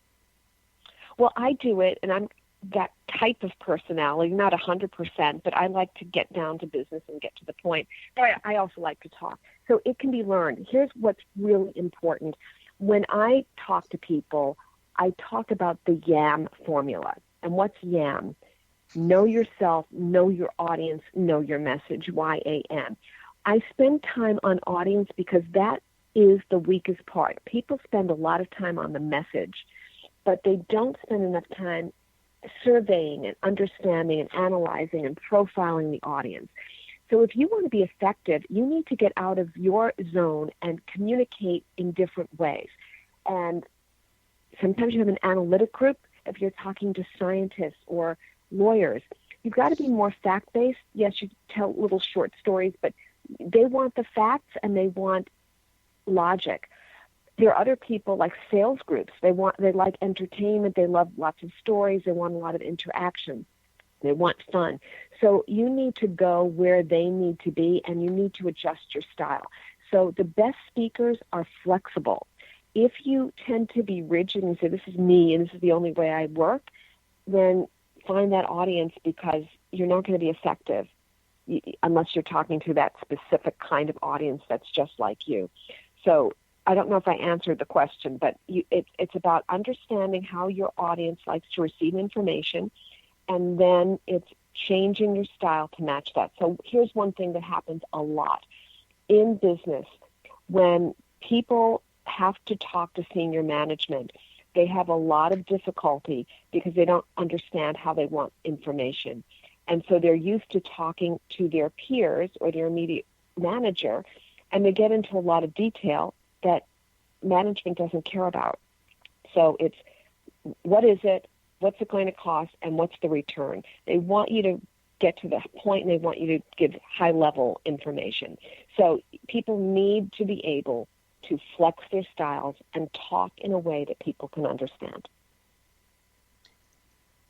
Well, I do it, and I'm that type of personality, not 100%, but I like to get down to business and get to the point. But I also like to talk. So it can be learned. Here's what's really important. When I talk to people, I talk about the YAM formula. And what's YAM? Know yourself, know your audience, know your message, YAM. I spend time on audience because that is the weakest part. People spend a lot of time on the message, but they don't spend enough time surveying and understanding and analyzing and profiling the audience. So if you want to be effective, you need to get out of your zone and communicate in different ways. And sometimes you have an analytic group. If you're talking to scientists or lawyers, you've got to be more fact-based. Yes, you tell little short stories, but they want the facts and they want logic. There are other people like sales groups. They like entertainment. They love lots of stories. They want a lot of interaction. They want fun. So you need to go where they need to be, and you need to adjust your style. So the best speakers are flexible. If you tend to be rigid and say, this is me and this is the only way I work, then find that audience, because you're not going to be effective unless you're talking to that specific kind of audience that's just like you. So I don't know if I answered the question, but it's about understanding how your audience likes to receive information, and then it's changing your style to match that. So here's one thing that happens a lot in business. When people have to talk to senior management, they have a lot of difficulty because they don't understand how they want information. And so they're used to talking to their peers or their immediate manager, and they get into a lot of detail that management doesn't care about. So it's, what is it, what's it going to cost, and what's the return? They want you to get to the point, and they want you to give high-level information. So people need to be able to flex their styles and talk in a way that people can understand.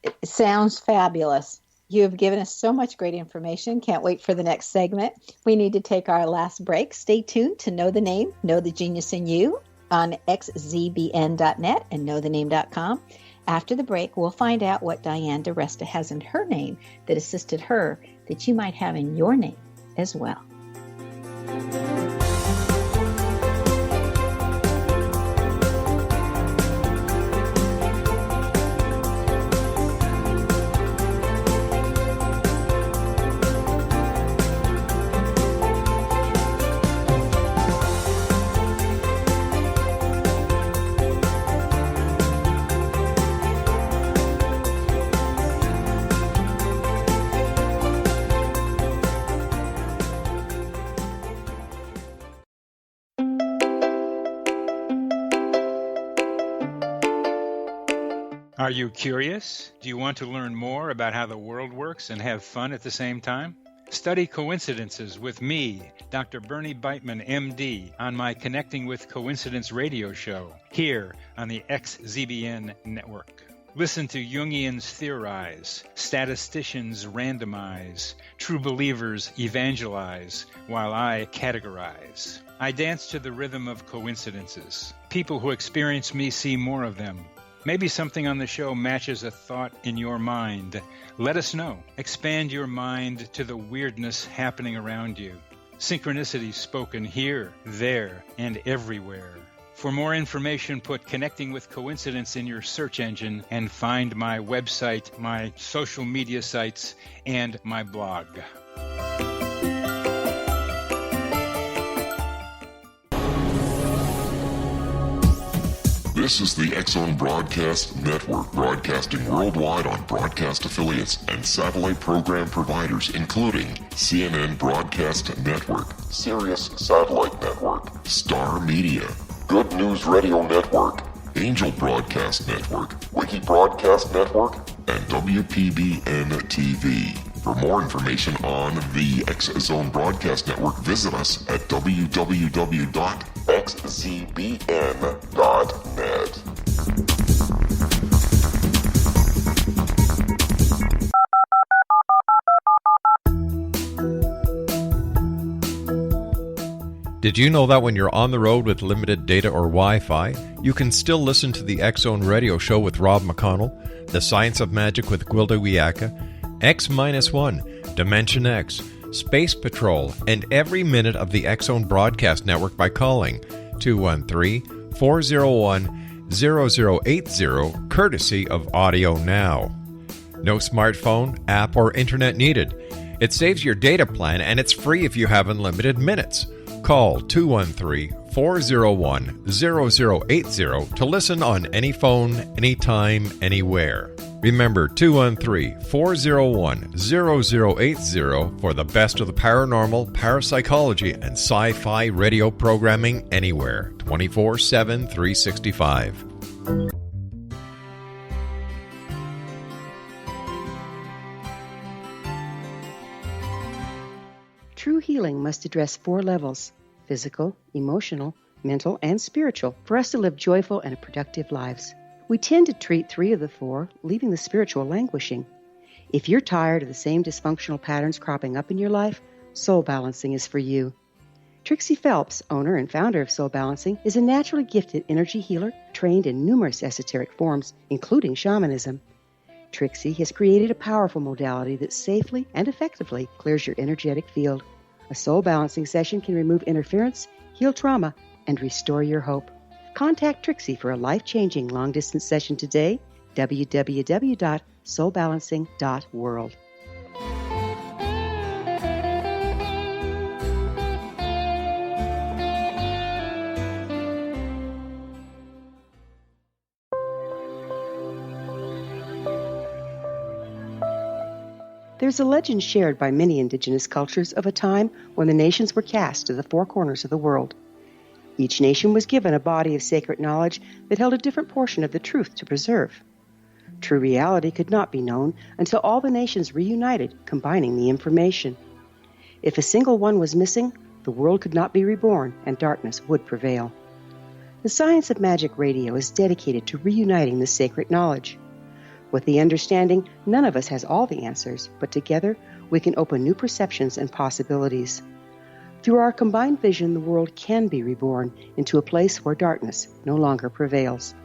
It sounds fabulous. You have given us so much great information. Can't wait for the next segment. We need to take our last break. Stay tuned to Know the Name, Know the Genius in You on xzbn.net and knowthename.com. After the break, we'll find out what Diane DiResta has in her name that assisted her that you might have in your name as well. Are you curious? Do you want to learn more about how the world works and have fun at the same time? Study coincidences with me, Dr. Bernie Beitman, MD, on my Connecting with Coincidence radio show here on the XZBN network. Listen to Jungians theorize, statisticians randomize, true believers evangelize, while I categorize. I dance to the rhythm of coincidences. People who experience me see more of them. Maybe something on the show matches a thought in your mind. Let us know. Expand your mind to the weirdness happening around you. Synchronicity spoken here, there, and everywhere. For more information, put Connecting with Coincidence in your search engine and find my website, my social media sites, and my blog. This is the X-Zone Broadcast Network, broadcasting worldwide on broadcast affiliates and satellite program providers, including CNN Broadcast Network, Sirius Satellite Network, Star Media, Good News Radio Network, Angel Broadcast Network, Wiki Broadcast Network, and WPBN TV. For more information on the X-Zone Broadcast Network, visit us at www.xzbn.net. Did you know that when you're on the road with limited data or Wi-Fi, you can still listen to the X-Zone Radio Show with Rob McConnell, The Science of Magic with Gwilda Wiyaka, X-1, Dimension X, Space Patrol, and every minute of the X-Zone Broadcast Network by calling 213-401-0080, courtesy of Audio Now. No smartphone, app, or internet needed. It saves your data plan, and it's free if you have unlimited minutes. Call 213-401-0080 to listen on any phone, anytime, anywhere. Remember 213-401-0080 for the best of the paranormal, parapsychology, and sci-fi radio programming anywhere, 24/7, 365. True healing must address 4 levels: physical, emotional, mental, and spiritual, for us to live joyful and productive lives. We tend to treat 3 of the 4, leaving the spiritual languishing. If you're tired of the same dysfunctional patterns cropping up in your life, Soul Balancing is for you. Trixie Phelps, owner and founder of Soul Balancing, is a naturally gifted energy healer trained in numerous esoteric forms, including shamanism. Trixie has created a powerful modality that safely and effectively clears your energetic field. A Soul Balancing session can remove interference, heal trauma, and restore your hope. Contact Trixie for a life-changing long-distance session today, www.soulbalancing.world. There's a legend shared by many indigenous cultures of a time when the nations were cast to the 4 corners of the world. Each nation was given a body of sacred knowledge that held a different portion of the truth to preserve. True reality could not be known until all the nations reunited, combining the information. If a single one was missing, the world could not be reborn and darkness would prevail. The Science of Magic Radio is dedicated to reuniting the sacred knowledge. With the understanding, none of us has all the answers, but together we can open new perceptions and possibilities. Through our combined vision, the world can be reborn into a place where darkness no longer prevails.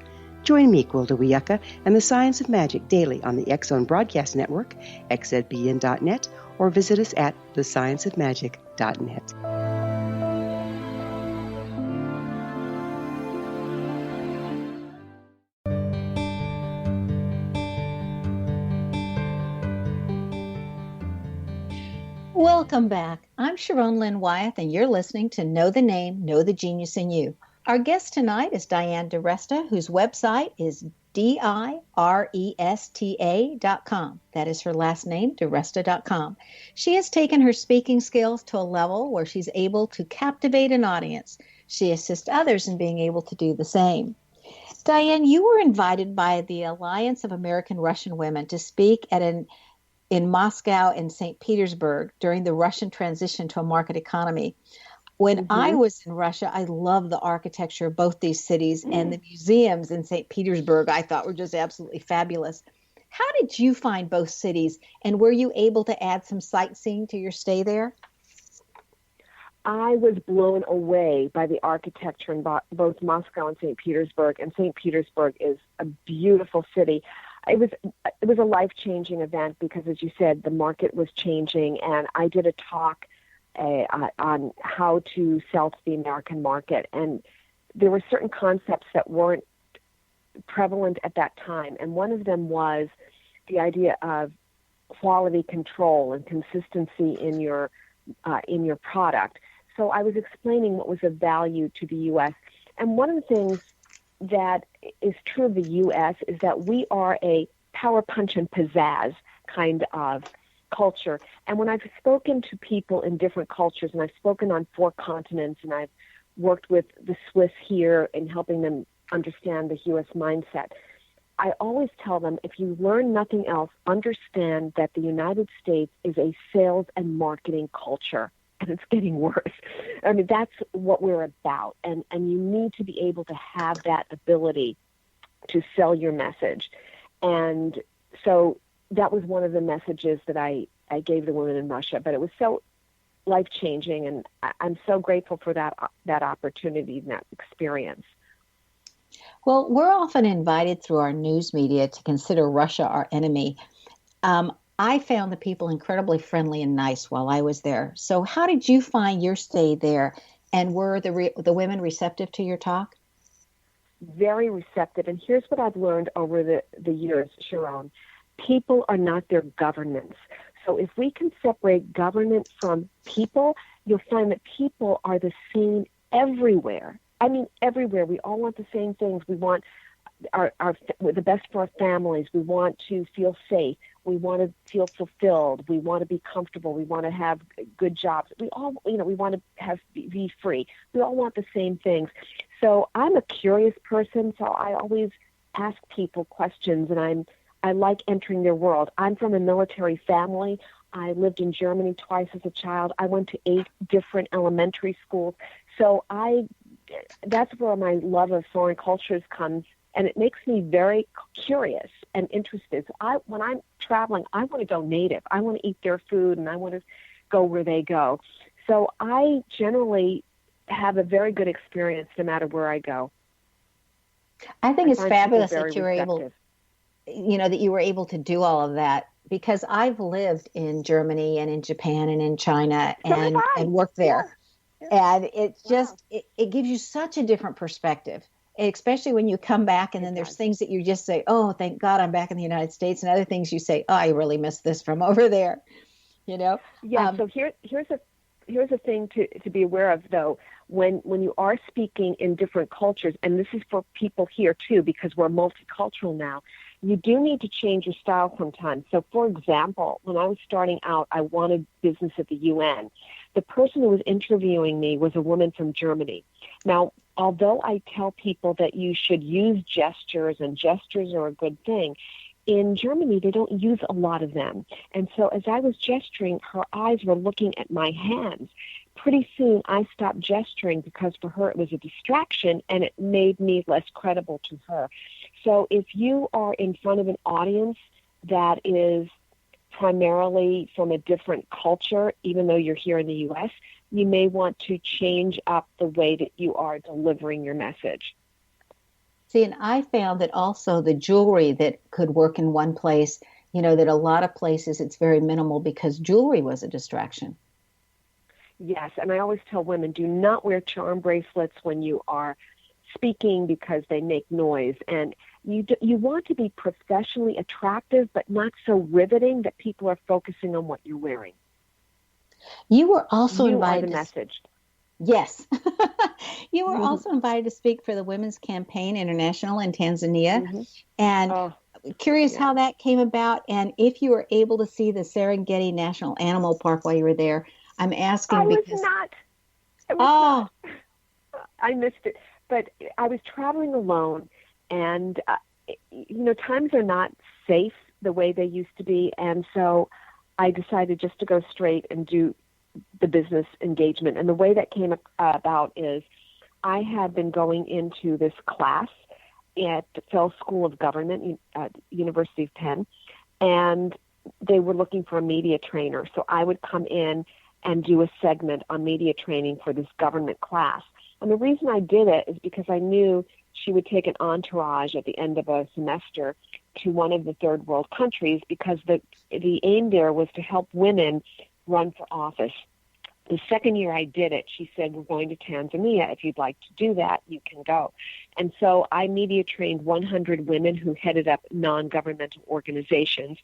Join me, Gwilda Wiyaka, and the Science of Magic daily on the X-Zone Broadcast Network, xzbn.net, or visit us at thescienceofmagic.net. Welcome back. I'm Sharon Lynn Wyeth, and you're listening to Know the Name, Know the Genius in You. Our guest tonight is Diane DiResta, whose website is diresta.com. That is her last name, diresta.com. She has taken her speaking skills to a level where she's able to captivate an audience. She assists others in being able to do the same. Diane, you were invited by the Alliance of American Russian Women to speak at in Moscow and St. Petersburg during the Russian transition to a market economy. When I was in Russia, I loved the architecture of both these cities, and the museums in St. Petersburg I thought were just absolutely fabulous. How did you find both cities, and were you able to add some sightseeing to your stay there? I was blown away by the architecture in both Moscow and St. Petersburg, and St. Petersburg is a beautiful city. It was a life-changing event because, as you said, the market was changing, and I did a talk on how to sell to the American market, and there were certain concepts that weren't prevalent at that time, and one of them was the idea of quality control and consistency in your product. So I was explaining what was of value to the U.S., and one of the things that is true of the U.S. is that we are a power punch and pizzazz kind of culture. And when I've spoken to people in different cultures, and I've spoken on 4 continents, and I've worked with the Swiss here in helping them understand the U.S. mindset, I always tell them, if you learn nothing else, understand that the United States is a sales and marketing culture, and it's getting worse. I mean, that's what we're about, and you need to be able to have that ability to sell your message. And so that was one of the messages that I gave the women in Russia, but it was so life-changing, and I'm so grateful for that opportunity and that experience. Well, we're often invited through our news media to consider Russia our enemy. I found the people incredibly friendly and nice while I was there. So how did you find your stay there? And were the women receptive to your talk? Very receptive. And here's what I've learned over the years, Sharon. People are not their governments. So if we can separate government from people, you'll find that people are the same everywhere. I mean, everywhere. We all want the same things. We want the best for our families. We want to feel safe. We want to feel fulfilled. We want to be comfortable. We want to have good jobs. We all, we want to be free. We all want the same things. So I'm a curious person, so I always ask people questions, and I like entering their world. I'm from a military family. I lived in Germany twice as a child. I went to 8 different elementary schools. So that's where my love of foreign cultures comes, and it makes me very curious and interested. So when I'm traveling, I want to go native. I want to eat their food, and I want to go where they go. So I generally have a very good experience no matter where I go. I think it's fabulous that you're able, that you were able to do all of that, because I've lived in Germany and in Japan and in China and worked there. Yeah. And it's just, it gives you such a different perspective, especially when you come back and then there's things that you just say, oh, thank God I'm back in the United States. And other things you say, oh, I really miss this from over there, Yeah. So here's a thing to be aware of, though. When you are speaking in different cultures, and this is for people here too, because we're multicultural now, you do need to change your style sometimes. So, for example, when I was starting out, I wanted business at the UN. The person who was interviewing me was a woman from Germany. Now, although I tell people that you should use gestures, and gestures are a good thing, in Germany, they don't use a lot of them. And so as I was gesturing, her eyes were looking at my hands. Pretty soon, I stopped gesturing because for her it was a distraction, and it made me less credible to her. So if you are in front of an audience that is primarily from a different culture, even though you're here in the U.S., you may want to change up the way that you are delivering your message. See, and I found that also the jewelry that could work in one place, that a lot of places it's very minimal because jewelry was a distraction. Yes, and I always tell women, do not wear charm bracelets when you are speaking because they make noise. And you want to be professionally attractive, but not so riveting that people are focusing on what you're wearing. You were also invited. You are the message. Yes. You were also invited to speak for the Women's Campaign International in Tanzania. Mm-hmm. And curious how that came about, and if you were able to see the Serengeti National Animal Park while you were there. I'm asking I was not. I missed it. But I was traveling alone, and, times are not safe the way they used to be, and so I decided just to go straight and do the business engagement. And the way that came about is I had been going into this class at the Fell School of Government at University of Penn, and they were looking for a media trainer. So I would come in and do a segment on media training for this government class. And the reason I did it is because I knew she would take an entourage at the end of a semester to one of the third world countries, because the aim there was to help women run for office. The second year I did it, she said, we're going to Tanzania. If you'd like to do that, you can go. And so I media trained 100 women who headed up non-governmental organizations.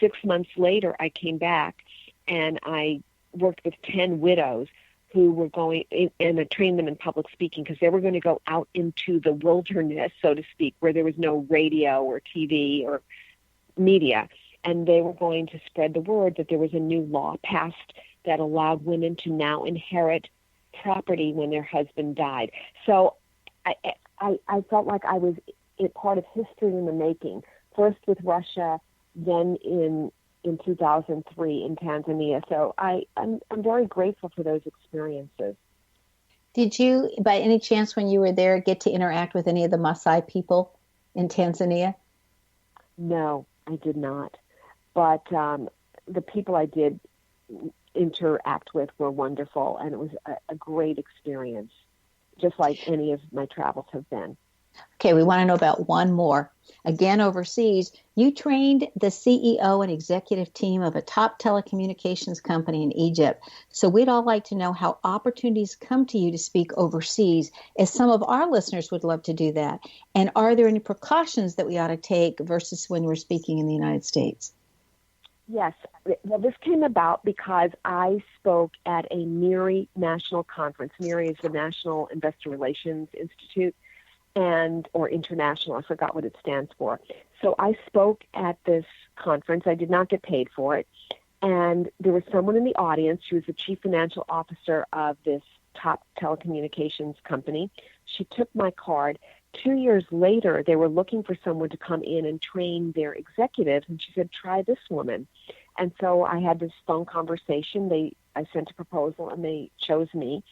6 months later, I came back and I worked with 10 widows who were going in, and I trained them in public speaking because they were going to go out into the wilderness, so to speak, where there was no radio or TV or media. And they were going to spread the word that there was a new law passed that allowed women to now inherit property when their husband died. So I felt like I was a part of history in the making, first with Russia, then in 2003 in Tanzania. So I'm very grateful for those experiences. Did you, by any chance, when you were there, get to interact with any of the Maasai people in Tanzania? No, I did not. But the people I did interact with were wonderful, and it was a great experience, just like any of my travels have been. Okay, we want to know about one more. Again, overseas, you trained the CEO and executive team of a top telecommunications company in Egypt. So we'd all like to know how opportunities come to you to speak overseas, as some of our listeners would love to do that. And are there any precautions that we ought to take versus when we're speaking in the United States? Yes. Well, this came about because I spoke at a MIRI national conference. MIRI is the National Investor Relations Institute, or international, I forgot what it stands for. So I spoke at this conference. I did not get paid for it. And there was someone in the audience. She was the chief financial officer of this top telecommunications company. She took my card. 2 years later, they were looking for someone to come in and train their executives. And she said, try this woman. And so I had this phone conversation. I sent a proposal and they chose me.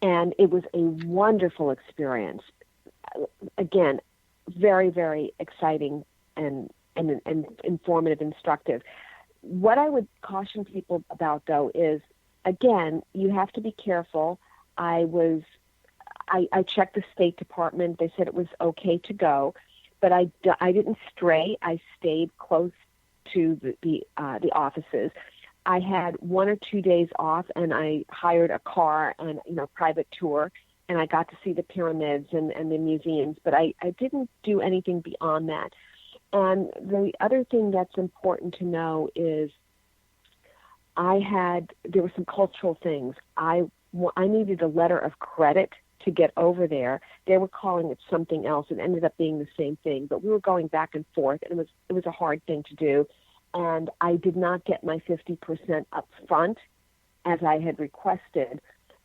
And it was a wonderful experience. Again, very, very exciting and informative, instructive. What I would caution people about, though, is, again, you have to be careful. I checked the State Department. They said it was okay to go, but I didn't stray. I stayed close to the offices. I had 1 or 2 days off, and I hired a car and private tour. And I got to see the pyramids and the museums, but I didn't do anything beyond that. And the other thing that's important to know is there were some cultural things. I needed a letter of credit to get over there. They were calling it something else. It ended up being the same thing, but we were going back and forth, and it was a hard thing to do. And I did not get my 50% up front as I had requested.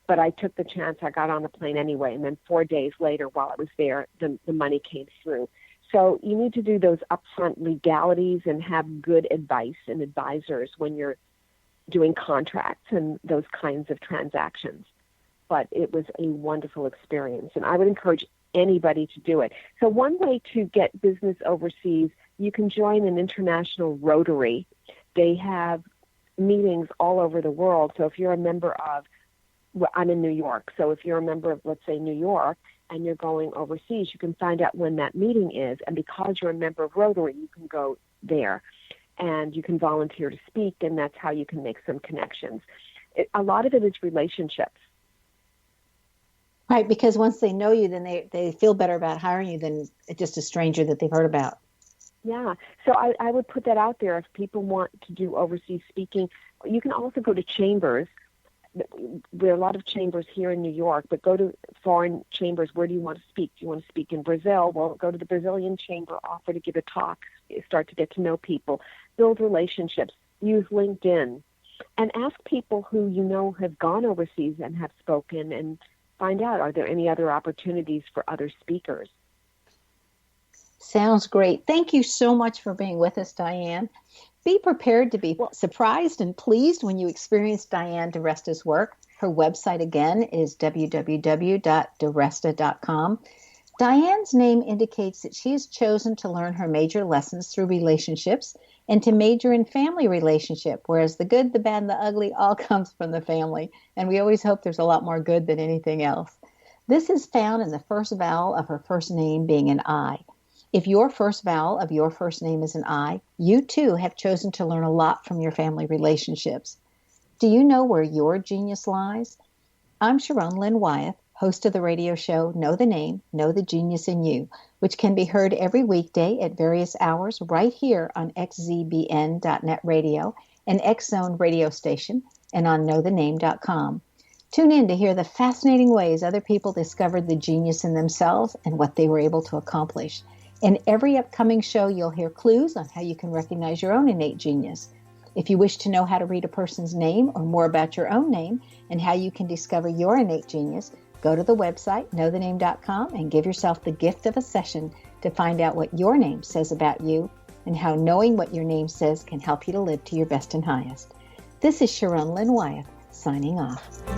But I took the chance. I got on the plane anyway. And then 4 days later, while I was there, the money came through. So you need to do those upfront legalities and have good advice and advisors when you're doing contracts and those kinds of transactions. But it was a wonderful experience. And I would encourage anybody to do it. So one way to get business overseas, you can join an international Rotary. They have meetings all over the world. So if you're a member of I'm in New York. So if you're a member of, let's say, New York, and you're going overseas, you can find out when that meeting is. And because you're a member of Rotary, you can go there. And you can volunteer to speak, and that's how you can make some connections. A lot of it is relationships. Right, because once they know you, then they feel better about hiring you than just a stranger that they've heard about. Yeah. So I would put that out there. If people want to do overseas speaking, you can also go to chambers. There are a lot of chambers here in New York, but go to foreign chambers. Where do you want to speak? Do you want to speak in Brazil? Well, go to the Brazilian chamber, offer to give a talk, start to get to know people, build relationships, use LinkedIn, and ask people who you know have gone overseas and have spoken, and find out, are there any other opportunities for other speakers? Sounds great. Thank you so much for being with us, Diane. Be prepared to be surprised and pleased when you experience Diane DiResta's work. Her website, again, is www.diresta.com. Diane's name indicates that she has chosen to learn her major lessons through relationships and to major in family relationship, whereas the good, the bad, and the ugly all comes from the family. And we always hope there's a lot more good than anything else. This is found in the first vowel of her first name being an I. If your first vowel of your first name is an I, you too have chosen to learn a lot from your family relationships. Do you know where your genius lies? I'm Sharon Lynn Wyeth, host of the radio show Know the Name, Know the Genius in You, which can be heard every weekday at various hours right here on xzbn.net radio, an X Zone radio station, and on knowthename.com. Tune in to hear the fascinating ways other people discovered the genius in themselves and what they were able to accomplish. In every upcoming show, you'll hear clues on how you can recognize your own innate genius. If you wish to know how to read a person's name or more about your own name and how you can discover your innate genius, go to the website, knowthename.com, and give yourself the gift of a session to find out what your name says about you and how knowing what your name says can help you to live to your best and highest. This is Sharon Lynn Wyeth, signing off.